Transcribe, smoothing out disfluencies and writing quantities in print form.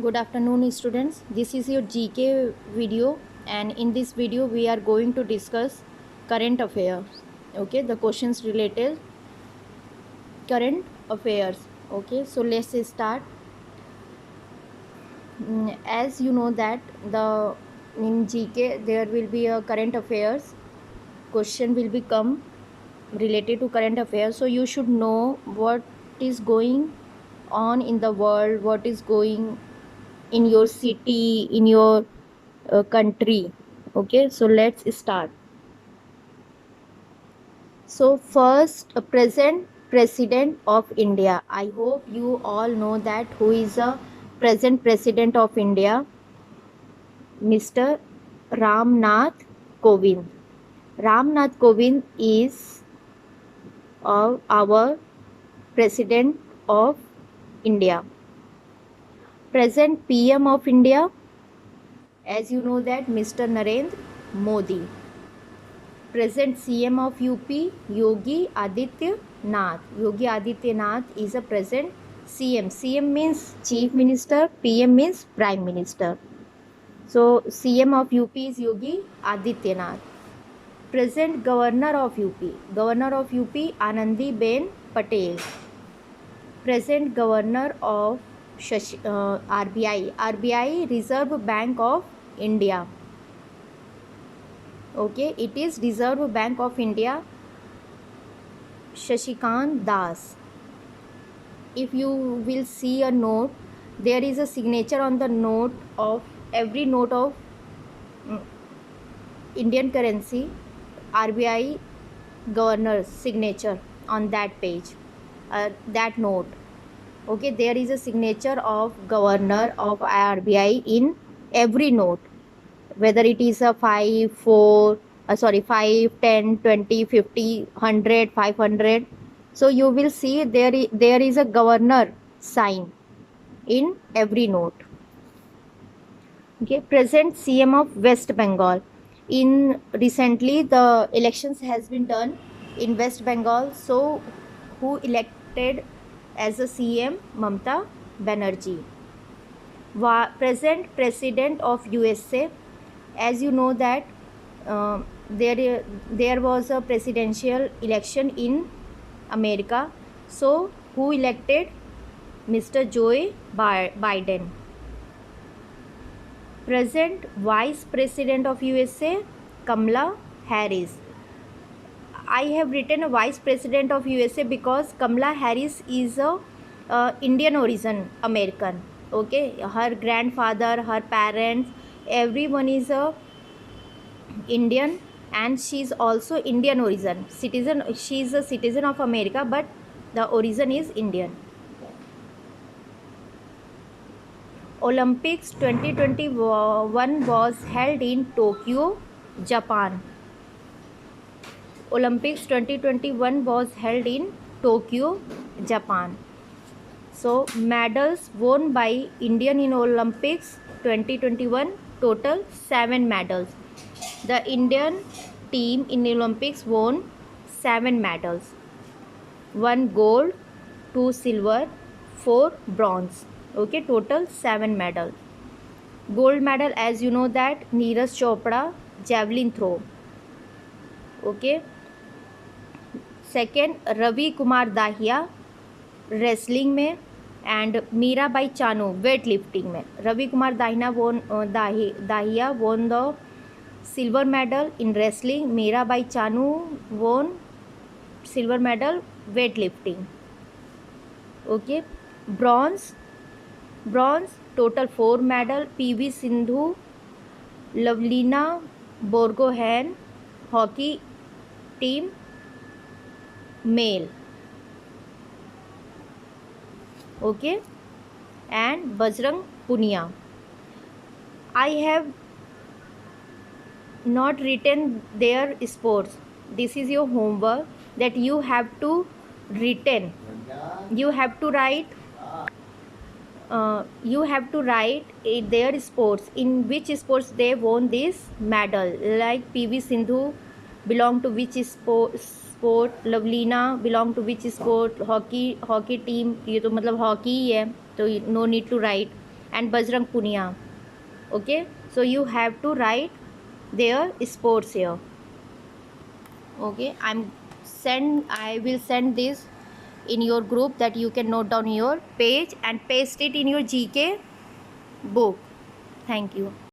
Good afternoon, students. This is your GK video, and in this video, we are going to discuss current affairs. Okay, the questions related current affairs. Okay, so let's start. As you know that in GK there will be a current affairs question will become related to current affairs. So you should know what is going on in the world, what is going in your city, in your country. Okay, so let's start. So first, present president of India. I hope you all know that who is a present president of India. Mr. Ramnath Kovind. Ramnath Kovind is our president of India. Present PM of India, as you know that, Mr. Narendra Modi. Present CM of UP, Yogi Adityanath. Yogi Adityanath is a present CM. CM means Chief Minister, PM means Prime Minister. So CM of UP is Yogi Adityanath. Present Governor of UP. Governor of UP Anandiben Patel. Present Governor of RBI. RBI Reserve Bank of India. Okay, it is Reserve Bank of India, Shashikant Das. If you will see a note, there is a signature on the note of every note of Indian currency, RBI governor's signature on that page, that note. Okay, there is a signature of governor of RBI in every note, whether it is a 5, 4, 5, 10, 20, 50, 100, 500. So you will see there is a governor sign in every note. Okay, present CM of West Bengal. In recently the elections has been done in West Bengal. So who elected as a CM? Mamata Banerjee. Present president of USA. As you know that there was a presidential election in America. So who elected? Mr. Joe Biden. Present vice president of USA, Kamala Harris. I have written a vice president of USA because Kamala Harris is a Indian origin American. Okay, her grandfather, her parents, everyone is a Indian, and she is also Indian origin citizen. She is a citizen of America, but the origin is Indian. Olympics 2021 was held in Tokyo, Japan. Olympics 2021 was held in Tokyo, Japan. So medals won by Indian in Olympics 2021, total 7 medals. The Indian team in Olympics won 7 medals. 1 gold, 2 silver, 4 bronze. Okay, total 7 medals. Gold medal, as you know that, Neeraj Chopra, javelin throw. Okay. Second, Ravi Kumar Dahiya, wrestling में, and Mirabai Chanu, weightlifting में. Ravi Kumar Dahiya won the silver medal in wrestling. Mirabai Chanu won silver medal weightlifting. Okay. Bronze, total 4 medal. PV Sindhu, Lavlina Borgohain, hockey team, male. Okay, and Bajrang Punia. I have not written their sports. This is your homework that you have to written. You have to write. Their sports, in which sports they won this medal. Like PV Sindhu belong to which sport, Lavlina belong to which sport, hockey team, ये तो मतलब hockey ही है, तो no need to write. and Bajrang Punia. Okay, so you have to write their sports here. Okay, I will send this in your group that you can note down your page and paste it in your GK book. Thank you.